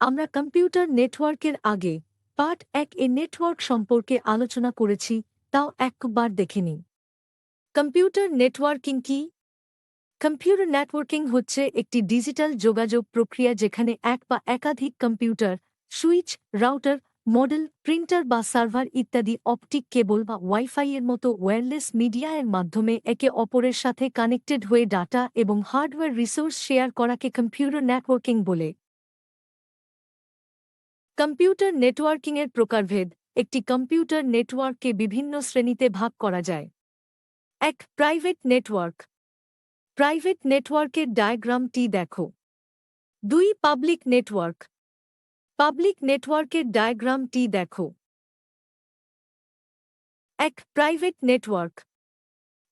আমরা কম্পিউটার নেটওয়ার্কের আগে পার্ট ১ এ নেটওয়ার্ক সম্পর্কে আলোচনা করেছি, তাও একবার দেখে নিই। কম্পিউটার নেটওয়ার্কিং কি? কম্পিউটার নেটওয়ার্কিং হচ্ছে একটি ডিজিটাল যোগাযোগ প্রক্রিয়া যেখানে এক বা একাধিক computer, switch, router, model, printer বা সার্ভার ইত্যাদি অপটিক কেবল বা ওয়াইফাই এর মতো ওয়্যারলেস মিডিয়া এর মাধ্যমে একে অপরের সাথে কানেক্টেড হয়ে ডাটা এবং হার্ডওয়্যার রিসোর্স শেয়ার করাকে কম্পিউটার নেটওয়ার্কিং বলে। কম্পিউটার নেটওয়ার্কিংয়ের প্রকারভেদ। একটি কম্পিউটার নেটওয়ার্ককে বিভিন্ন শ্রেণীতে ভাগ করা যায়। ১. Private network. প্রাইভেট নেটওয়ার্কের ডায়াগ্রামটি দেখো। ২. Public network. পাবলিক নেটওয়ার্কের ডায়াগ্রামটি দেখো। ১. Private network.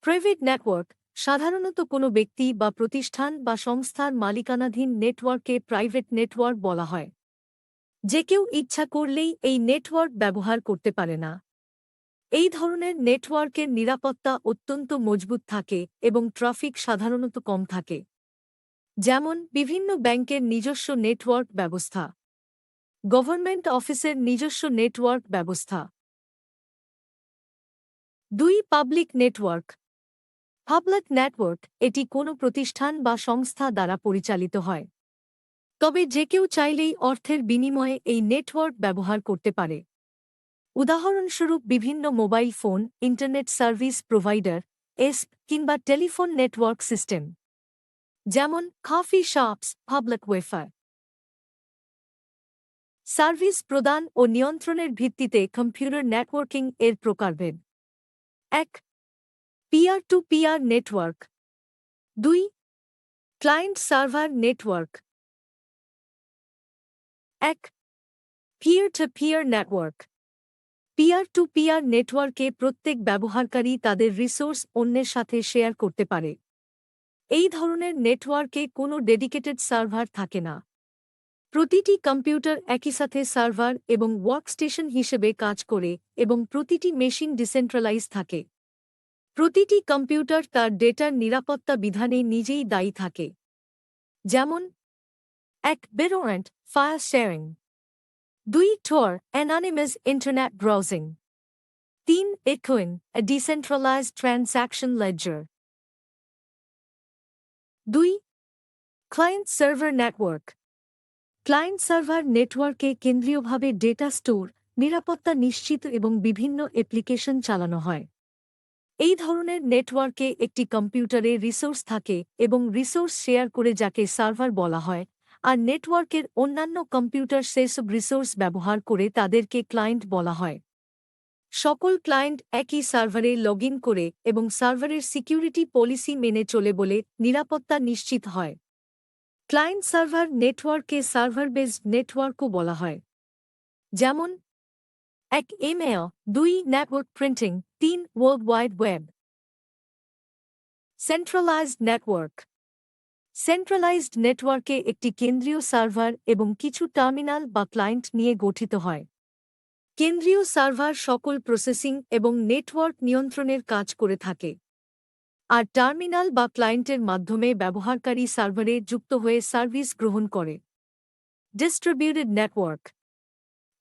প্রাইভেট নেটওয়ার্ক সাধারণত কোনো ব্যক্তি বা প্রতিষ্ঠান বা সংস্থার মালিকানাধীন নেটওয়ার্ককে প্রাইভেট নেটওয়ার্ক বলা হয়। যে কেউ ইচ্ছা করলেই এই নেটওয়ার্ক ব্যবহার করতে পারে না। এই ধরনের নেটওয়ার্কের নিরাপত্তা অত্যন্ত মজবুত থাকে এবং ট্রাফিক সাধারণত কম থাকে। যেমন বিভিন্ন ব্যাংকের নিজস্ব নেটওয়ার্ক ব্যবস্থা, গভর্নমেন্ট অফিসের নিজস্ব নেটওয়ার্ক ব্যবস্থা। ২. Public network. পাবলিক নেটওয়ার্ক এটি কোনো প্রতিষ্ঠান বা সংস্থা দ্বারা পরিচালিত হয়। তবে যে কেউ চাইলেই অর্থের বিনিময়ে এই নেটওয়ার্ক ব্যবহার করতে পারে। উদাহরণস্বরূপ বিভিন্ন mobile phone, internet service provider, এসপ কিংবা টেলিফোন নেটওয়ার্ক সিস্টেম। যেমন coffee shops, public wifi. Service প্রদান ও নিয়ন্ত্রণের ভিত্তিতে কম্পিউটার নেটওয়ার্কিং এর প্রকারভেদ। ১. Peer to peer network. ২. Client server network. ১. Peer to peer network. Peer to peer নেটওয়ার্কে প্রত্যেক ব্যবহারকারী তাদের রিসোর্স অন্যের সাথে শেয়ার করতে পারে। এই ধরনের নেটওয়ার্কে কোনো ডেডিকেটেড সার্ভার থাকে না। প্রতিটি কম্পিউটার একই সাথে সার্ভার এবং ওয়ার্কস্টেশন হিসেবে কাজ করে এবং প্রতিটি মেশিন ডিসেন্ট্রালাইজ থাকে। প্রতিটি কম্পিউটার তার ডেটার নিরাপত্তা বিধানে নিজেই দায়ী থাকে। যেমন ১. বেরোয়ান্ট file sharing. ২. tor anonymous internet browsing। ৩. Bitcoin a decentralized transaction ledger। ২. Client server network. Client server নেটওয়ার্কে কেন্দ্রীয়ভাবে ডেটা স্টোর, নিরাপত্তা নিশ্চিত এবং বিভিন্ন অ্যাপ্লিকেশন চালানো হয়। এই ধরনের নেটওয়ার্কে একটি কম্পিউটারে রিসোর্স থাকে এবং রিসোর্স শেয়ার করে যাকে সার্ভার বলা হয়, আর নেটওয়ার্কের অন্যান্য কম্পিউটার সেসব রিসোর্স ব্যবহার করে তাদেরকে ক্লায়েন্ট বলা হয়। সকল ক্লায়েন্ট একই সার্ভারে লগ ইন করে এবং সার্ভারের সিকিউরিটি পলিসি মেনে চলে বলে নিরাপত্তা নিশ্চিত হয়। ক্লায়েন্ট সার্ভার নেটওয়ার্ককে সার্ভার বেসড নেটওয়ার্কও বলা হয়। যেমন ১. Email. ২. Network printing. ৩. World wide web. Centralised network. Centralised নেটওয়ার্কে একটি কেন্দ্রীয় সার্ভার এবং কিছু টার্মিনাল বা ক্লায়েন্ট নিয়ে গঠিত হয়। কেন্দ্রীয় সার্ভার সকল প্রসেসিং এবং নেটওয়ার্ক নিয়ন্ত্রণের কাজ করে থাকে, আর টার্মিনাল বা ক্লায়েন্টের মাধ্যমে ব্যবহারকারী সার্ভারে যুক্ত হয়ে সার্ভিস গ্রহণ করে। Distributed network.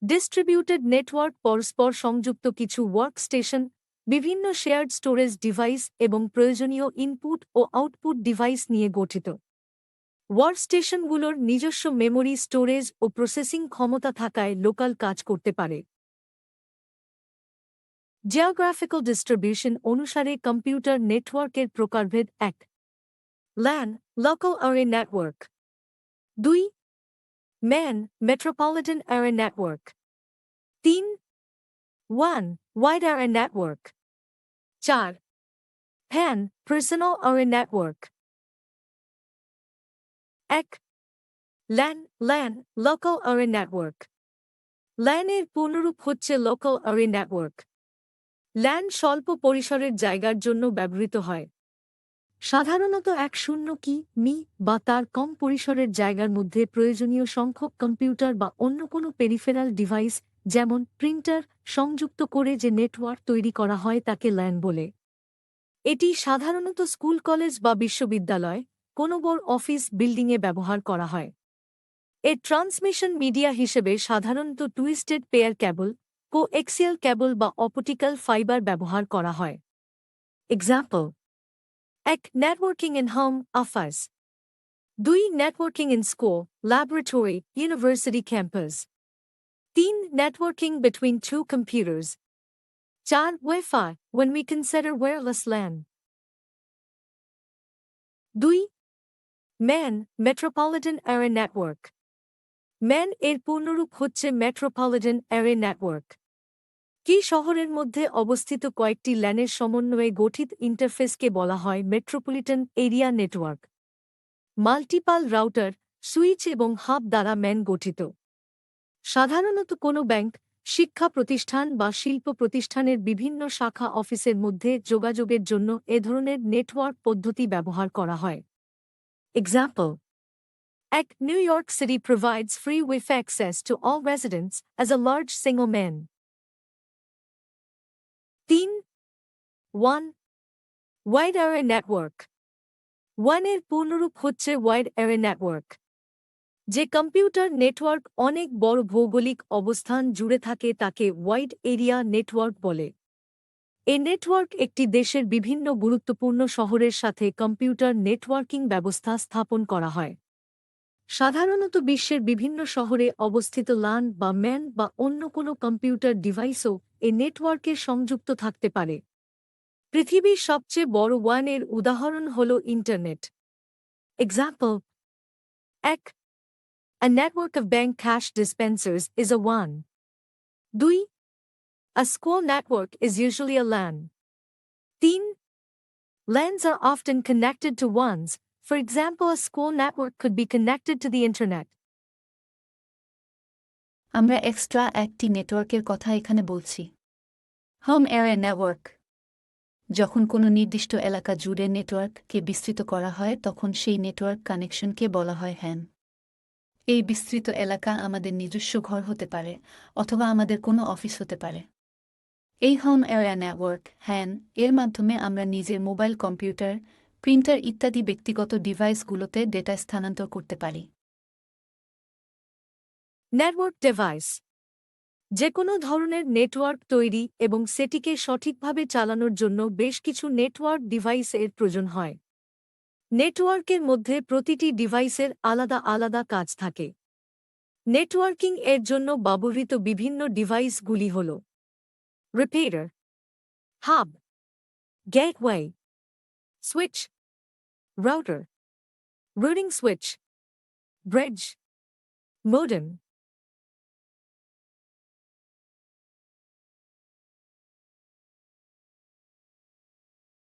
ডিস্ট্রিবিউটেড নেটওয়ার্ক পরস্পর সংযুক্ত কিছু ওয়ার্কস্টেশন, বিভিন্ন শেয়ার্ড স্টোরেজ ডিভাইস এবং প্রয়োজনীয় ইনপুট ও আউটপুট ডিভাইস নিয়ে গঠিত। ওয়ার্কস্টেশনগুলোর নিজস্ব মেমরি, স্টোরেজ ও প্রসেসিং ক্ষমতা থাকায় লোকাল কাজ করতে পারে। জিওগ্রাফিক্যাল ডিস্ট্রিবিউশন অনুসারে কম্পিউটার নেটওয়ার্কের প্রকারভেদ। ১. LAN local array network. ২. MAN metropolitan array network. ৩. WAN wide array network. ৪. PAN personal array network. ১. LAN local array network. LAN এর পূর্ণরূপ হচ্ছে লোকাল অ্যারে নেটওয়ার্ক। LAN স্বল্প পরিসরের জায়গার জন্য ব্যবহৃত হয়। সাধারণত ১০ মি বা তার কম পরিসরের জায়গার মধ্যে প্রয়োজনীয় সংখ্যক কম্পিউটার বা অন্য কোনো পেরিফেরাল ডিভাইস, যেমন প্রিন্টার, সংযুক্ত করে যে নেটওয়ার্ক তৈরি করা হয় তাকে LAN বলে। এটি সাধারণত স্কুল, কলেজ বা বিশ্ববিদ্যালয়, কোনো বড় অফিস বিল্ডিংয়ে ব্যবহার করা হয়। এর ট্রান্সমিশন মিডিয়া হিসেবে সাধারণত twisted pair cable, coaxial cable বা অপটিক্যাল ফাইবার ব্যবহার করা হয়। Example: ১. Networking in home, office. ২. Networking in school, laboratory, university campus. ৩. Networking between two computers. ৪. Wi-Fi, when we consider wireless LAN. ২. MAN, Metropolitan Area Network. MAN এর পূর্ণরূপ হচ্ছে metropolitan array network. কি শহরের মধ্যে অবস্থিত কয়েকটি ল্যানের সমন্বয়ে গঠিত ইন্টারফেসকে বলা হয় metropolitan area network. Multiple router, switch এবং হাব দ্বারা ম্যান গঠিত। সাধারণত কোনো ব্যাংক, শিক্ষা প্রতিষ্ঠান বা শিল্প প্রতিষ্ঠানের বিভিন্ন শাখা অফিসের মধ্যে যোগাযোগের জন্য এ ধরনের নেটওয়ার্ক পদ্ধতি ব্যবহার করা হয়। Example: ১. New York City provides free Wi-Fi access to all residents as a large single MAN. ৩. WAN, Wide Area Network. WAN এর পূর্ণরূপ হচ্ছে ওয়াইড অ্যারে নেটওয়ার্ক। যে কম্পিউটার নেটওয়ার্ক অনেক বড় ভৌগোলিক অবস্থান জুড়ে থাকে তাকে ওয়াইড এরিয়া নেটওয়ার্ক বলে। এ নেটওয়ার্ক একটি দেশের বিভিন্ন গুরুত্বপূর্ণ শহরের সাথে কম্পিউটার নেটওয়ার্কিং ব্যবস্থা স্থাপন করা হয়। সাধারণত বিশ্বের বিভিন্ন শহরে অবস্থিত LAN বা MAN বা অন্য কোনো কম্পিউটার ডিভাইসও এ নেটওয়ার্কে সংযুক্ত থাকতে পারে। পৃথিবীর সবচেয়ে বড় WAN এর উদাহরণ হল internet. Example: ১. A network of bank cash dispensers is a WAN. ২. A school network is usually a LAN. ৩. LANs are often connected to WANs. For example, a school network could be connected to the internet. আমরা extra একটি নেটওয়ার্কের কথা এখানে বলছি। Home area network. যখন কোনো নির্দিষ্ট এলাকা জুড়ে নেটওয়ার্ককে বিস্তৃত করা হয় তখন সেই নেটওয়ার্ক কানেকশনকে বলা হয় হ্যান। এই বিস্তৃত এলাকা আমাদের নিজস্ব ঘর হতে পারে অথবা আমাদের কোনো অফিস হতে পারে। এই হোম এরিয়া নেটওয়ার্ক হ্যান এর মাধ্যমে আমরা নিজের মোবাইল কম্পিউটার, প্রিন্টার ইত্যাদি ব্যক্তিগত ডিভাইসগুলোতে ডেটা স্থানান্তর করতে পারি। নেটওয়ার্ক ডিভাইস: যে কোনো ধরনের নেটওয়ার্ক তৈরি এবং সেটিকে সঠিকভাবে চালানোর জন্য বেশ কিছু নেটওয়ার্ক ডিভাইস এর প্রয়োজন হয়। নেটওয়ার্কের মধ্যে প্রতিটি ডিভাইসের আলাদা আলাদা কাজ থাকে। নেটওয়ার্কিং এর জন্য ব্যবহৃত বিভিন্ন ডিভাইসগুলি হল: repeater, hub, gateway, switch, router, রুটিং switch, bridge, modem.